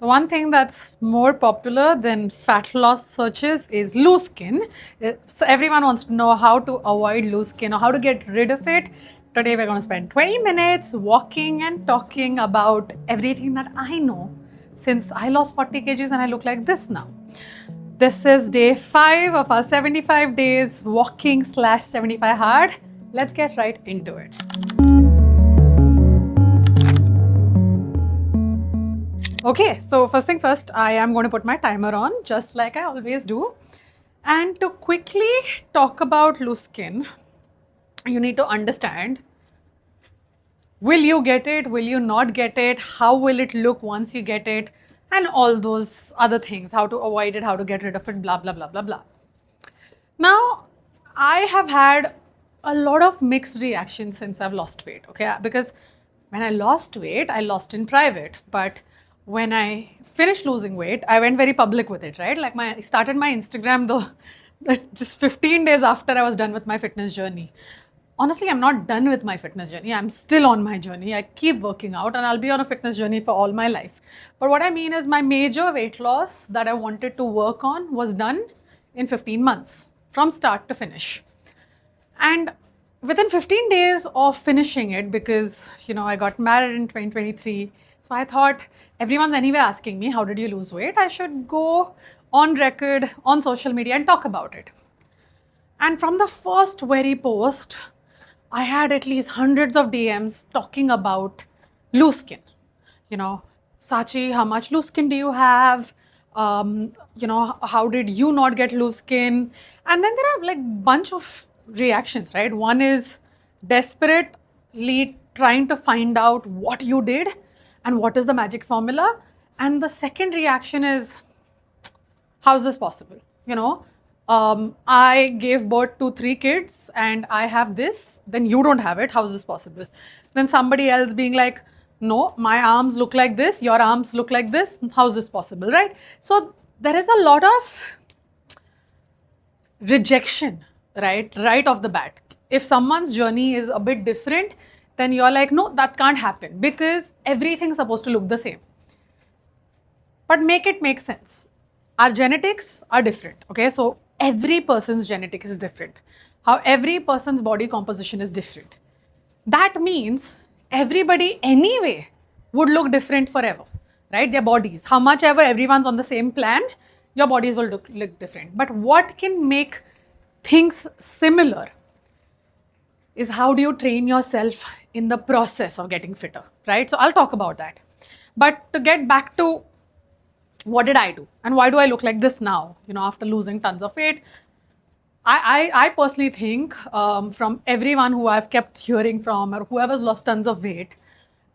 The one thing that's more popular than fat loss searches is loose skin. So everyone wants to know how to avoid loose skin or how to get rid of it. Today we're going to spend 20 minutes walking and talking about everything that I know since I lost 40 kgs and I look like this now. This is day 5 of our 75 days walking / 75 hard. Let's get right into it. Okay, so first thing first, I am going to put my timer on just like I always do. And to quickly talk about loose skin, you need to understand, will you get it, will you not get it, how will it look once you get it, and all those other things, how to avoid it, how to get rid of it, blah, blah, blah, blah, blah. Now, I have had a lot of mixed reactions since I've lost weight, okay? Because when I lost weight, I lost in private, but when I finished losing weight, I went very public with it, right? Like I started my Instagram just 15 days after I was done with my fitness journey. Honestly, I'm not done with my fitness journey. I'm still on my journey. I keep working out and I'll be on a fitness journey for all my life. But what I mean is my major weight loss that I wanted to work on was done in 15 months from start to finish. And within 15 days of finishing it, because I got married in 2023, so I thought everyone's anyway asking me, how did you lose weight? I should go on record on social media and talk about it. And from the first very post, I had at least hundreds of DMs talking about loose skin. Sachi, how much loose skin do you have? How did you not get loose skin? And then there are like bunch of reactions, right? One is desperately trying to find out what you did and what is the magic formula. And the second reaction is, how is this possible? I gave birth to 3 kids and I have this, then you don't have it. How is this possible? Then somebody else being like, no, my arms look like this, your arms look like this. How is this possible, right? So there is a lot of rejection, right off the bat. If someone's journey is a bit different, then you're like, no, that can't happen because everything's supposed to look the same. But make it make sense. Our genetics are different, okay? So every person's genetic is different. How every person's body composition is different. That means everybody anyway would look different forever, right? Their bodies, how much ever everyone's on the same plan, your bodies will look different. But what can make things similar is how do you train yourself in the process of getting fitter, right? So I'll talk about that. But to get back to what did I do and why do I look like this now, after losing tons of weight? I personally think from everyone who I've kept hearing from or whoever's lost tons of weight,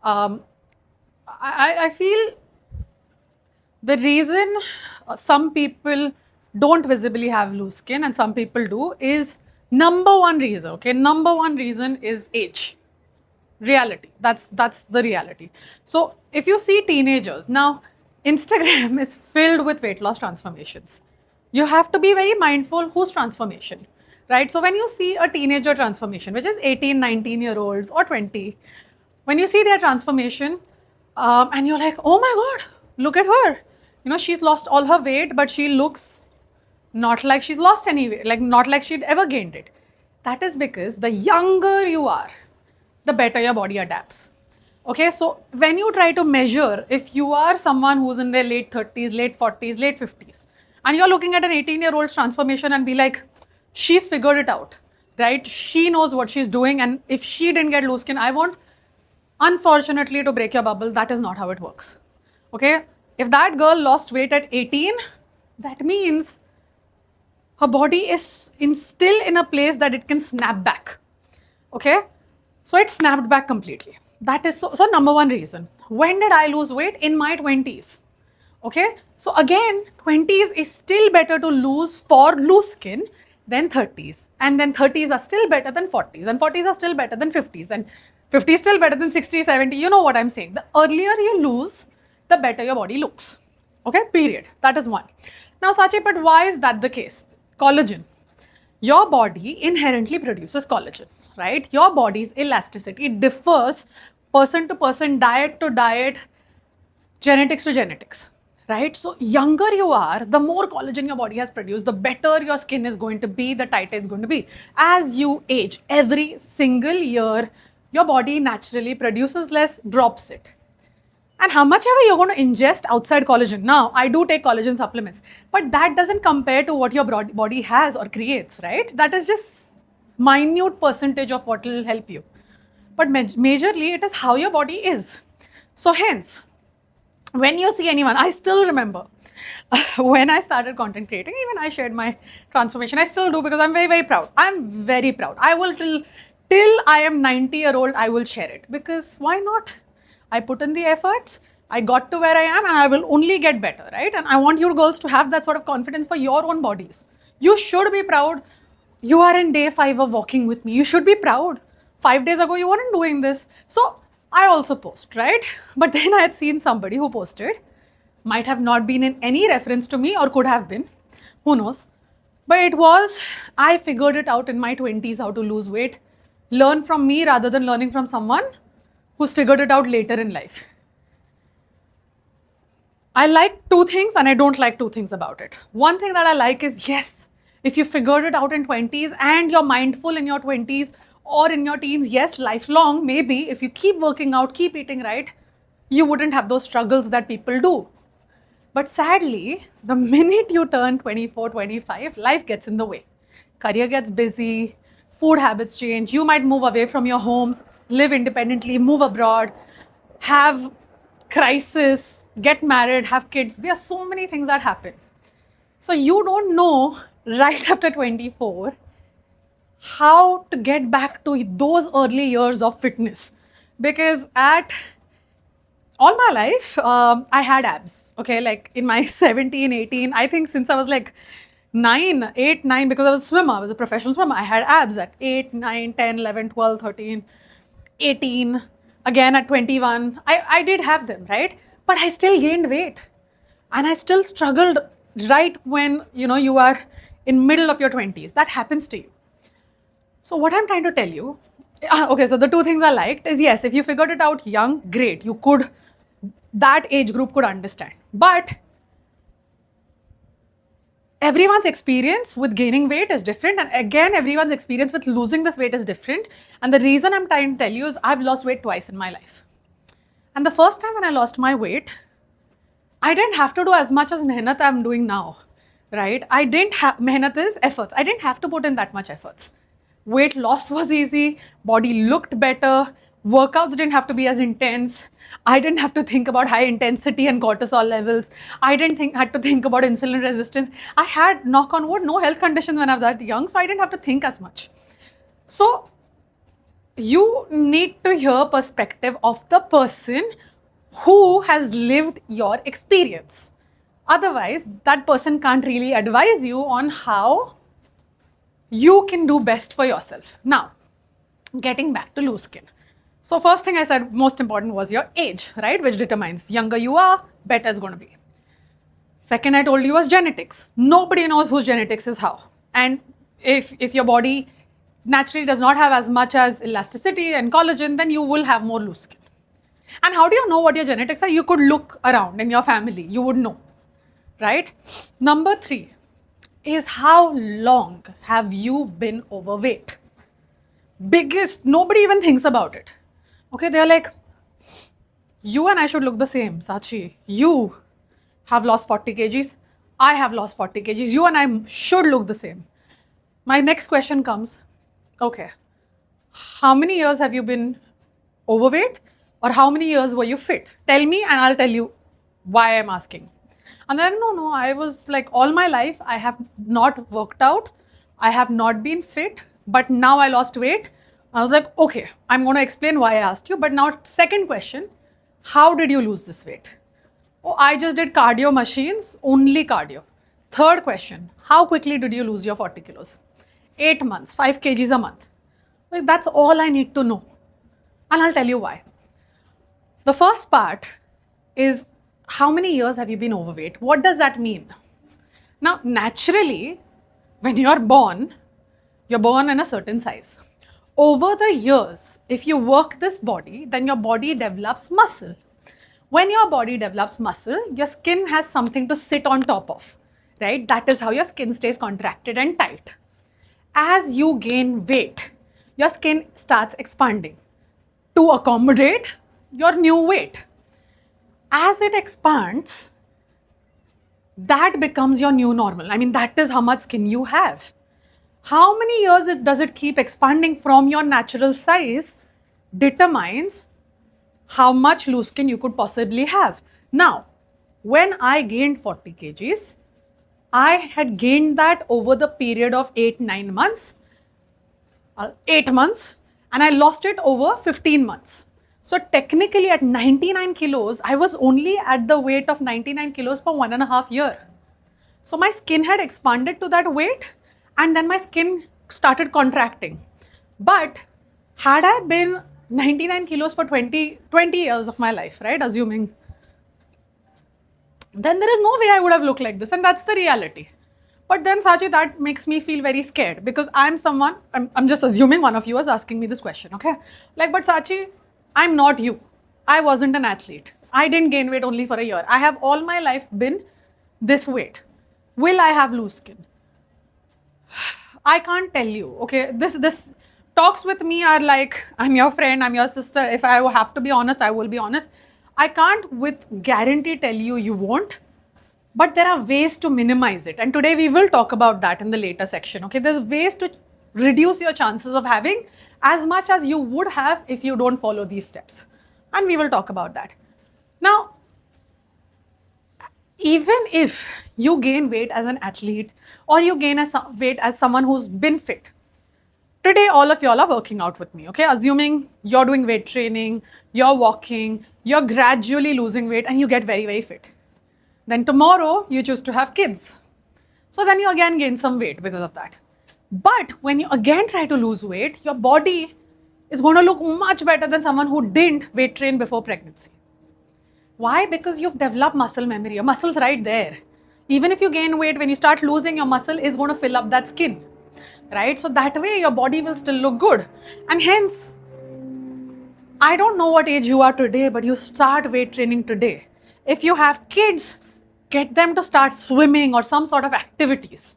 I feel the reason some people don't visibly have loose skin and some people do is number one reason is age. Reality. That's the reality. So if you see teenagers, now Instagram is filled with weight loss transformations. You have to be very mindful whose transformation, right? So when you see a teenager transformation, which is 18, 19-year-olds or 20, when you see their transformation and you're like, oh my God, look at her. She's lost all her weight, but she looks not like she's lost any weight, like not like she'd ever gained it. That is because the younger you are, the better your body adapts. Okay, so when you try to measure, if you are someone who's in their late 30s, late 40s, late 50s, and you're looking at an 18-year-old's transformation and be like, she's figured it out, right? She knows what she's doing, and if she didn't get loose skin, I want, unfortunately, to break your bubble, that is not how it works. Okay, if that girl lost weight at 18, that means her body is still in a place that it can snap back. Okay, so it snapped back completely. That is so number one reason. When did I lose weight? In my 20s. Okay, so again, 20s is still better to lose for loose skin than 30s. And then 30s are still better than 40s. And 40s are still better than 50s. And 50s still better than 60, 70. You know what I'm saying. The earlier you lose, the better your body looks. Okay, period. That is one. Now, Sachi, but why is that the case? Collagen. Your body inherently produces collagen, right? Your body's elasticity differs person to person, diet to diet, genetics to genetics. right? So younger you are, the more collagen your body has produced, the better your skin is going to be, the tighter it's going to be. As you age, every single year, your body naturally produces less, drops it. And how much ever you're going to ingest outside collagen. Now, I do take collagen supplements, but that doesn't compare to what your body has or creates, right? That is just minute percentage of what will help you. But majorly, it is how your body is. So hence, when you see anyone, I still remember when I started content creating, even I shared my transformation. I still do because I'm very, very proud. I'm very proud. I will till I am 90-year-old, I will share it because why not? I put in the efforts, I got to where I am, and I will only get better, right? And I want you girls to have that sort of confidence for your own bodies. You should be proud. You are in day 5 of walking with me. You should be proud. 5 days ago, you weren't doing this. So I also post, right? But then I had seen somebody who posted, might have not been in any reference to me or could have been, who knows. But it was, I figured it out in my 20s how to lose weight. Learn from me rather than learning from someone who's figured it out later in life. I like 2 things and I don't like 2 things about it. One thing that I like is, yes, if you figured it out in 20s and you're mindful in your 20s or in your teens, yes, lifelong, maybe if you keep working out, keep eating right, you wouldn't have those struggles that people do. But sadly, the minute you turn 24, 25, life gets in the way. Career gets busy, food habits change, you might move away from your homes, live independently, move abroad, have crisis, get married, have kids. There are so many things that happen. So you don't know right after 24 how to get back to those early years of fitness. Because at all my life, I had abs, okay, like in my 17, 18, I think since I was like 8, 9, because I was a swimmer, I was a professional swimmer, I had abs at 8, 9, 10, 11, 12, 13, 18, again at 21, I did have them, right? But I still gained weight and I still struggled right when, you are in middle of your 20s. That happens to you. So what I'm trying to tell you, okay, so the 2 things I liked is, yes, if you figured it out young, great, you could, that age group could understand. But everyone's experience with gaining weight is different, and again, everyone's experience with losing this weight is different. And the reason I'm trying to tell you is I've lost weight twice in my life. And the first time when I lost my weight, I didn't have to do as much as mehnat I'm doing now, right? I didn't have, mehnat is efforts. I didn't have to put in that much efforts. Weight loss was easy, body looked better, workouts didn't have to be as intense. I didn't have to think about high intensity and cortisol levels. I didn't had to think about insulin resistance. I had, knock on wood, no health conditions when I was that young, so I didn't have to think as much. So you need to hear perspective of the person who has lived your experience. Otherwise, that person can't really advise you on how you can do best for yourself. Now, getting back to loose skin. So first thing I said, most important was your age, right? Which determines younger you are, better it's going to be. Second, I told you was genetics. Nobody knows whose genetics is how. And if your body naturally does not have as much as elasticity and collagen, then you will have more loose skin. And how do you know what your genetics are? You could look around in your family. You would know, right? Number 3 is how long have you been overweight? Biggest, nobody even thinks about it. Okay, they're like, you and I should look the same, Sachi. You have lost 40 kgs. I have lost 40 kgs. You and I should look the same. My next question comes, okay, how many years have you been overweight? Or how many years were you fit? Tell me and I'll tell you why I'm asking. And then, no, I was like, all my life, I have not worked out. I have not been fit, but now I lost weight. I was like, okay, I'm going to explain why I asked you. But now, second question, how did you lose this weight? Oh, I just did cardio machines, only cardio. Third question, how quickly did you lose your 40 kilos? 8 months, 5 kgs a month. Like, that's all I need to know. And I'll tell you why. The first part is, how many years have you been overweight? What does that mean? Now, naturally, when you're born in a certain size. Over the years, if you work this body, then your body develops muscle. When your body develops muscle, your skin has something to sit on top of, right? That is how your skin stays contracted and tight. As you gain weight, your skin starts expanding to accommodate your new weight. As it expands, that becomes your new normal. I mean, that is how much skin you have. How many years does it keep expanding from your natural size determines how much loose skin you could possibly have. Now, when I gained 40 kgs, I had gained that over the period of 8-9 months, 8 months, and I lost it over 15 months. So technically at 99 kilos, I was only at the weight of 99 kilos for 1.5 years. So my skin had expanded to that weight and then my skin started contracting. But had I been 99 kilos for 20 years of my life, right, assuming, then there is no way I would have looked like this, and that's the reality. But then Sachi, that makes me feel very scared because I'm just assuming one of you was asking me this question, okay? Like, but Sachi, I'm not you. I wasn't an athlete. I didn't gain weight only for a year. I have all my life been this weight. Will I have loose skin? I can't tell you, okay? This talks with me are like, I'm your friend, I'm your sister. If I have to be honest, I will be honest. I can't with guarantee tell you you won't, but there are ways to minimize it. And today we will talk about that in the later section, okay? There's ways to reduce your chances of having as much as you would have if you don't follow these steps. And we will talk about that. Now, even if you gain weight as an athlete or you gain weight as someone who's been fit, today all of y'all are working out with me, okay? Assuming you're doing weight training, you're walking, you're gradually losing weight and you get very, very fit. Then tomorrow you choose to have kids. So then you again gain some weight because of that. But when you again try to lose weight, your body is going to look much better than someone who didn't weight train before pregnancy. Why? Because you've developed muscle memory. Your muscle's right there. Even if you gain weight, when you start losing, your muscle is going to fill up that skin, right? So that way your body will still look good. And hence, I don't know what age you are today, but you start weight training today. If you have kids, get them to start swimming or some sort of activities.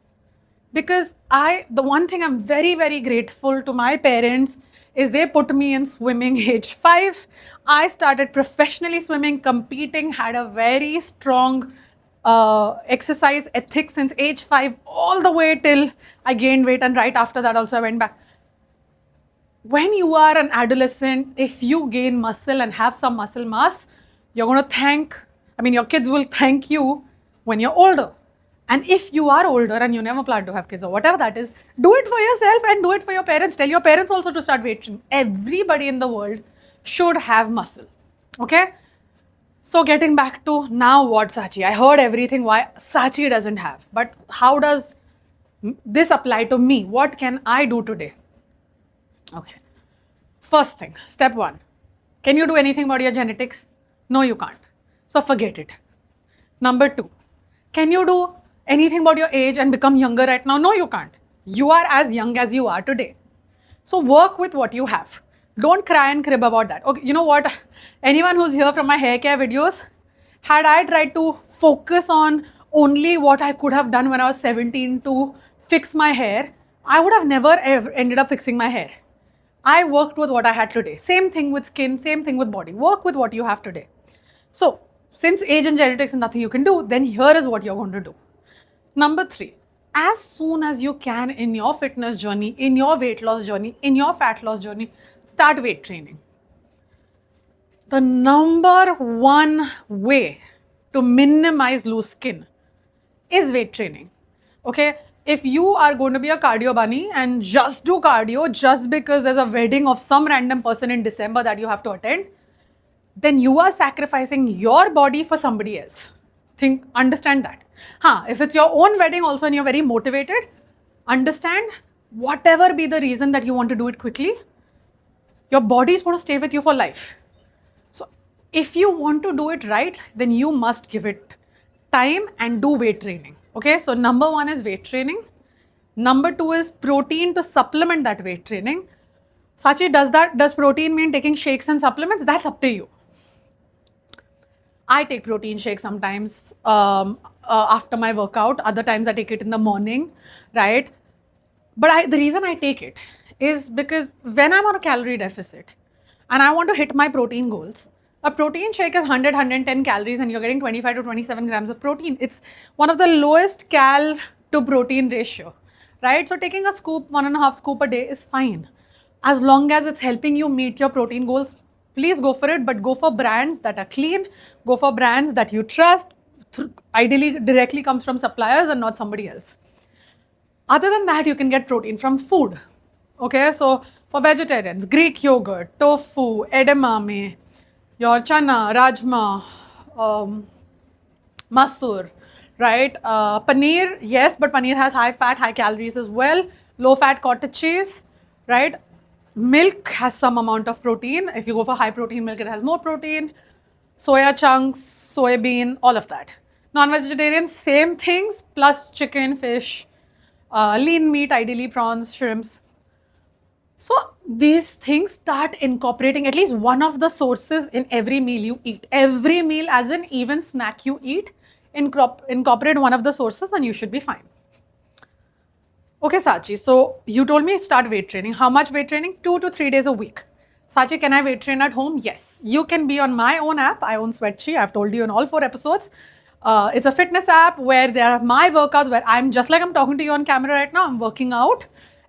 Because the one thing I'm very, very grateful to my parents is they put me in swimming age 5. I started professionally swimming, competing, had a very strong exercise ethic since age 5 all the way till I gained weight, and right after that also I went back. When you are an adolescent, if you gain muscle and have some muscle mass, you're going to your kids will thank you when you're older. And if you are older and you never plan to have kids or whatever that is, do it for yourself and do it for your parents. Tell your parents also to start weight training. Everybody in the world should have muscle. Okay? So getting back to now what Sachi, I heard everything why Sachi doesn't have. But how does this apply to me? What can I do today? Okay. First thing, step 1. Can you do anything about your genetics? No, you can't. So forget it. Number 2, can you do anything about your age and become younger right now? No, you can't. You are as young as you are today. So work with what you have. Don't cry and crib about that. Okay, you know what? Anyone who's here from my hair care videos, had I tried to focus on only what I could have done when I was 17 to fix my hair, I would have never ever ended up fixing my hair. I worked with what I had today. Same thing with skin, same thing with body. Work with what you have today. So, since age and genetics is nothing you can do, then here is what you're going to do. Number 3, as soon as you can in your fitness journey, in your weight loss journey, in your fat loss journey, start weight training. The number 1 way to minimize loose skin is weight training. Okay? If you are going to be a cardio bunny and just do cardio just because there's a wedding of some random person in December that you have to attend, then you are sacrificing your body for somebody else. Understand that. If it's your own wedding also and you're very motivated, understand whatever be the reason that you want to do it quickly, your body is going to stay with you for life. So if you want to do it right, then you must give it time and do weight training. Okay, so number 1 is weight training. Number 2 is protein to supplement that weight training. Sachi, does protein mean taking shakes and supplements? That's up to you. I take protein shake sometimes after my workout. Other times I take it in the morning, right? But the reason I take it is because when I'm on a calorie deficit and I want to hit my protein goals, a protein shake is 100, 110 calories and you're getting 25 to 27 grams of protein. It's one of the lowest cal to protein ratio, right? So taking a scoop, 1.5 scoop a day is fine. As long as it's helping you meet your protein goals, please go for it, but go for brands that are clean, go for brands that you trust, ideally directly comes from suppliers and not somebody else. Other than that, you can get protein from food. Okay, so for vegetarians, Greek yogurt, tofu, edamame, your chana, rajma, masur, right? Paneer, yes, but paneer has high fat, high calories as well. Low fat cottage cheese, right? Milk has some amount of protein. If you go for high protein milk, it has more protein. Soya chunks, soybean, all of that. Non-vegetarian, same things, plus chicken, fish, lean meat, ideally prawns, shrimps. So these things start incorporating at least one of the sources in every meal you eat. Every meal, as an even snack you eat, incorporate one of the sources and you should be fine. Okay, Sachi, so you told me start weight training. How much weight training? 2 to 3 days a week. Sachi, can I weight train at home? Yes. You can be on my own app. I own Sweatsheet. I've told you in all 4 episodes. It's a fitness app where there are my workouts where I'm just like I'm talking to you on camera right now. I'm working out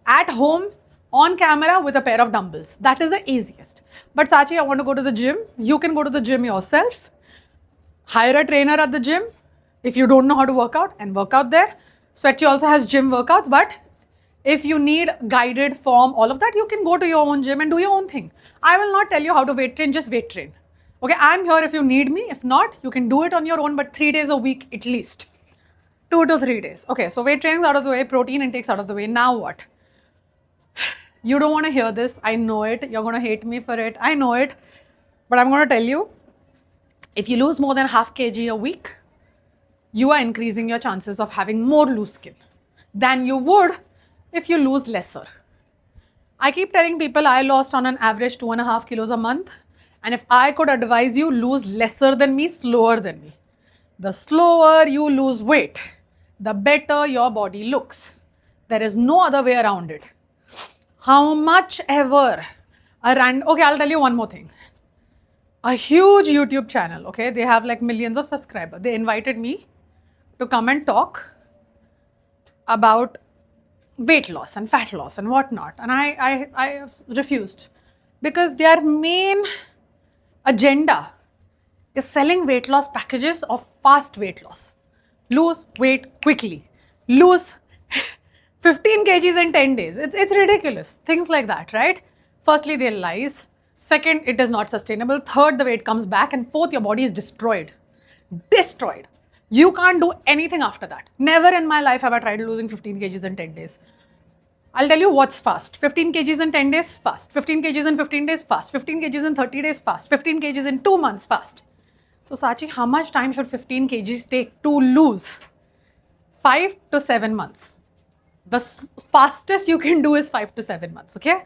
at home on camera with a pair of dumbbells. That is the easiest. But Sachi, I want to go to the gym. You can go to the gym yourself. Hire a trainer at the gym if you don't know how to work out and work out there. Sweatsheet also has gym workouts, but if you need guided form, all of that, you can go to your own gym and do your own thing. I will not tell you how to weight train, just weight train. Okay, I'm here if you need me. If not, you can do it on your own, but 3 days a week at least. 2 to 3 days. Okay, so weight training's out of the way, protein intake's out of the way. Now what? You don't want to hear this. I know it. You're going to hate me for it. I know it. But I'm going to tell you, if you lose more than half kg a week, you are increasing your chances of having more loose skin than you would if you lose lesser. I keep telling people I lost on an average 2.5 kilos a month. And if I could advise you, lose lesser than me, slower than me. The slower you lose weight, the better your body looks. There is no other way around it. How much ever okay, I'll tell you one more thing. A huge YouTube channel, okay, they have like millions of subscribers. They invited me to come and talk about weight loss and fat loss and whatnot. And I refused because their main agenda is selling weight loss packages of fast weight loss. Lose weight quickly. Lose 15 kgs in 10 days. It's ridiculous. Things like that, right? Firstly, they're lies. Second, it is not sustainable. Third, the weight comes back. And fourth, your body is destroyed. Destroyed. You can't do anything after that. Never in my life have I tried losing 15 kgs in 10 days. I'll tell you what's fast. 15 kgs in 10 days, fast. 15 kgs in 15 days, fast. 15 kgs in 30 days, fast. 15 kgs in 2 months, fast. So Sachi, how much time should 15 kgs take to lose? 5 to 7 months. The fastest you can do is 5 to 7 months, okay?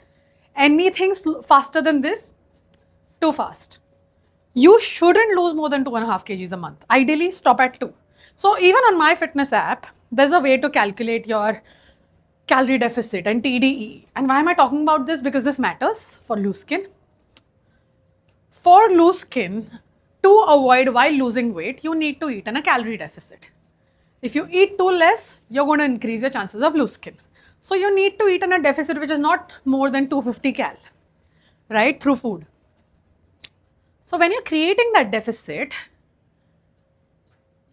Anything faster than this, too fast. You shouldn't lose more than 2.5 kgs a month. Ideally, stop at 2. So even on my fitness app, there's a way to calculate your calorie deficit and TDE. And why am I talking about this? Because this matters for loose skin. For loose skin, to avoid while losing weight, you need to eat in a calorie deficit. If you eat too less, you're going to increase your chances of loose skin. So you need to eat in a deficit which is not more than 250 cal, right, through food. So when you're creating that deficit,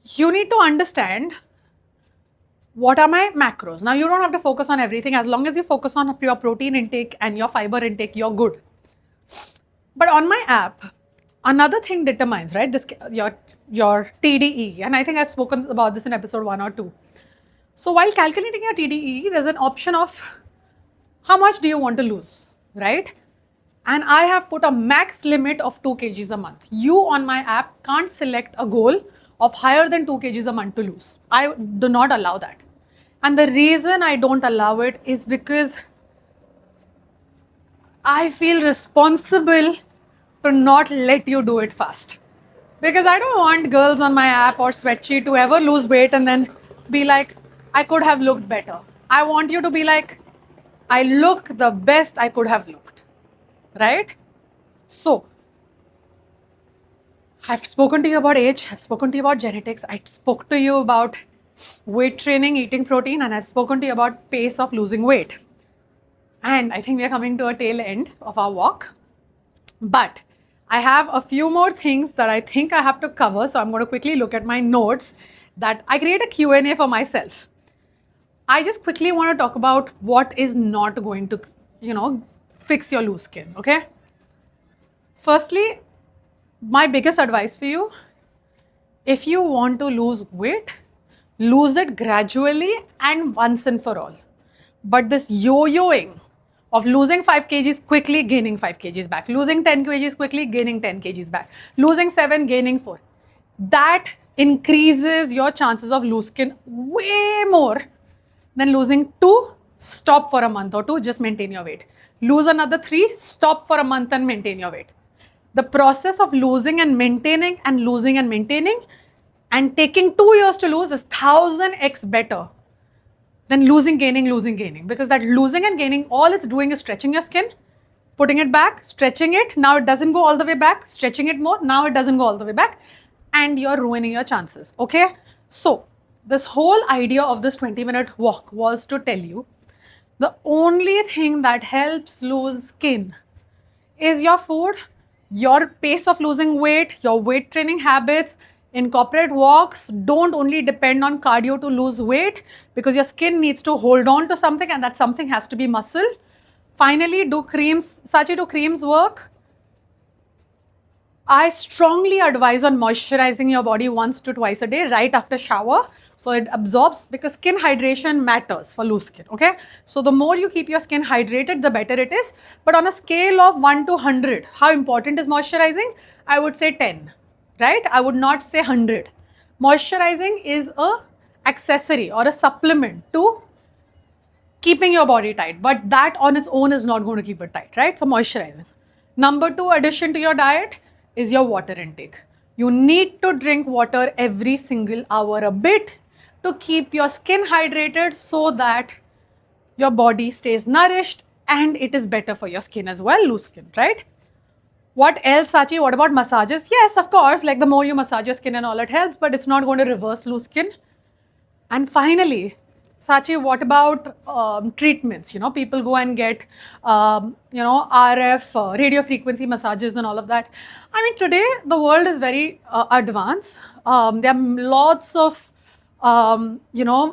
you need to understand what are my macros. Now you don't have to focus on everything. As long as you focus on your protein intake and your fiber intake, you're good. But on my app, another thing determines, right, this your TDE. And I think I've spoken about this in episode 1 or 2. So while calculating your TDE, there's an option of how much do you want to lose, right? And I have put a max limit of 2 kgs a month. You on my app can't select a goal of higher than 2 kgs a month to lose. I do not allow that. And the reason I don't allow it is because I feel responsible to not let you do it fast. Because I don't want girls on my app or spreadsheet to ever lose weight and then be like, I could have looked better. I want you to be like, I look the best I could have looked, right? So, I've spoken to you about age, I've spoken to you about genetics, I spoke to you about weight training, eating protein, and I've spoken to you about pace of losing weight. And I think we are coming to a tail end of our walk. But I have a few more things that I think I have to cover. So I'm going to quickly look at my notes that I create a Q&A for myself. I just quickly want to talk about what is not going to, fix your loose skin, okay? Firstly, my biggest advice for you, if you want to lose weight, lose it gradually and once and for all. But this yo-yoing of losing 5 kgs quickly, gaining 5 kgs back, losing 10 kgs quickly, gaining 10 kgs back, losing 7, gaining 4, that increases your chances of loose skin way more than losing 2, stop for a month or 2, just maintain your weight. Lose another 3, stop for a month and maintain your weight. The process of losing and maintaining and losing and maintaining and taking 2 years to lose is 1000x better than losing, gaining, because that losing and gaining, all it's doing is stretching your skin, putting it back, stretching it, now it doesn't go all the way back, stretching it more, now it doesn't go all the way back, and you're ruining your chances, okay? So, this whole idea of this 20-minute walk was to tell you the only thing that helps lose skin is your food, your pace of losing weight, your weight training habits. Incorporate walks. Don't only depend on cardio to lose weight, because your skin needs to hold on to something, and that something has to be muscle. Finally, do creams. Sachi, do creams work? I strongly advise on moisturizing your body once to twice a day right after shower, so it absorbs, because skin hydration matters for loose skin, okay? So the more you keep your skin hydrated, the better it is. But on a scale of 1 to 100, how important is moisturizing? I would say 10, right? I would not say 100. Moisturizing is a accessory or a supplement to keeping your body tight, but that on its own is not going to keep it tight, right? So moisturizing. Number 2 addition to your diet is your water intake. You need to drink water every single hour a bit to keep your skin hydrated, so that your body stays nourished and it is better for your skin as well, loose skin, right? What else, Sachi? What about massages? Yes, of course, like the more you massage your skin and all, it helps, but it's not going to reverse loose skin. And finally, Sachi, what about treatments? People go and get, RF, radio frequency massages and all of that. I mean, today the world is very advanced. There are lots of,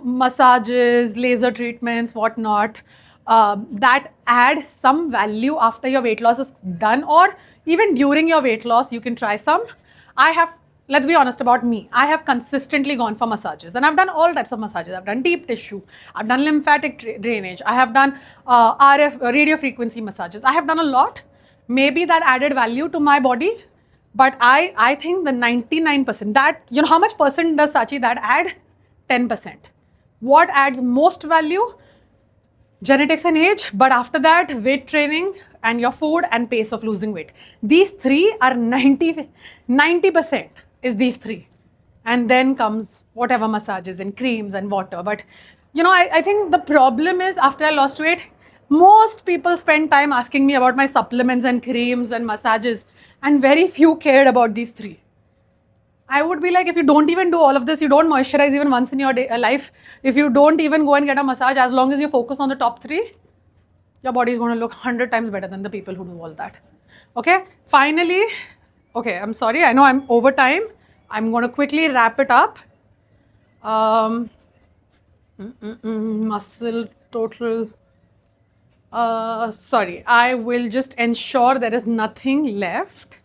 massages, laser treatments, whatnot, that add some value after your weight loss is done, or even during your weight loss, you can try some. Let's be honest about me. I have consistently gone for massages, and I've done all types of massages. I've done deep tissue, I've done lymphatic drainage, I have done RF, radio frequency massages. I have done a lot. Maybe that added value to my body, but I think the 99%, that, how much percent does, Sachi, that add? 10%. What adds most value? Genetics and age, but after that, weight training and your food and pace of losing weight. These 3 are 90% is these 3. And then comes whatever massages and creams and water. But, I think the problem is, after I lost weight, most people spend time asking me about my supplements and creams and massages, and very few cared about these 3. I would be like, if you don't even do all of this, you don't moisturize even once in your life, if you don't even go and get a massage, as long as you focus on the top 3, your body is going to look 100 times better than the people who do all that. Okay, finally, okay, I'm sorry, I know I'm over time. I'm going to quickly wrap it up. Muscle total. Sorry, I will just ensure there is nothing left.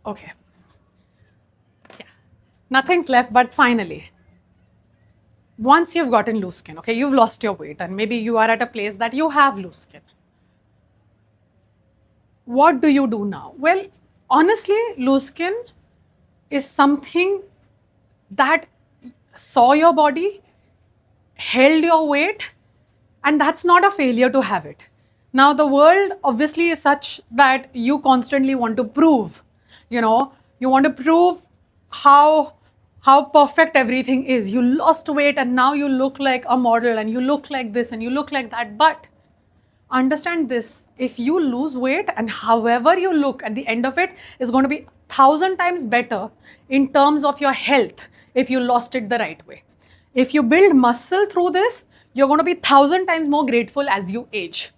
Okay. Yeah. Nothing's left, but finally, once you've gotten loose skin, okay, you've lost your weight, and maybe you are at a place that you have loose skin. What do you do now? Well, honestly, loose skin is something that saw your body, held your weight, and that's not a failure to have it. Now, the world obviously is such that you constantly want to prove, you know, you want to prove how perfect everything is. You lost weight and now you look like a model and you look like this and you look like that. But understand this, if you lose weight and however you look at the end of it is going to be 1,000 times better in terms of your health if you lost it the right way. If you build muscle through this, you're going to be 1,000 times more grateful as you age.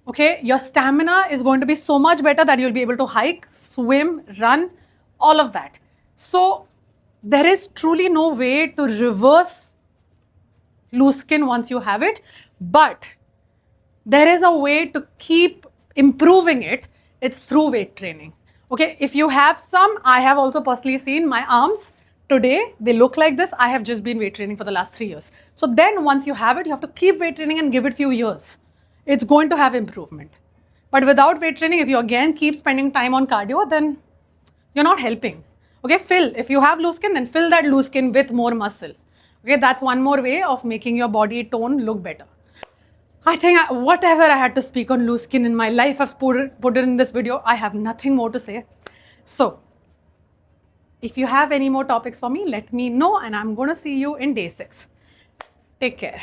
Okay, your stamina is going to be so much better that you'll be able to hike, swim, run, all of that. So there is truly no way to reverse loose skin once you have it, but there is a way to keep improving it. It's through weight training. Okay, if you have some, I have also personally seen my arms today, they look like this. I have just been weight training for the last 3 years. So then once you have it, you have to keep weight training and give it few years. It's going to have improvement. But without weight training, if you again keep spending time on cardio, then you're not helping. Okay, if you have loose skin, then fill that loose skin with more muscle. Okay, that's one more way of making your body tone look better. I think whatever I had to speak on loose skin in my life, I've put it in this video. I have nothing more to say. So, if you have any more topics for me, let me know and I'm going to see you in day 6. Take care.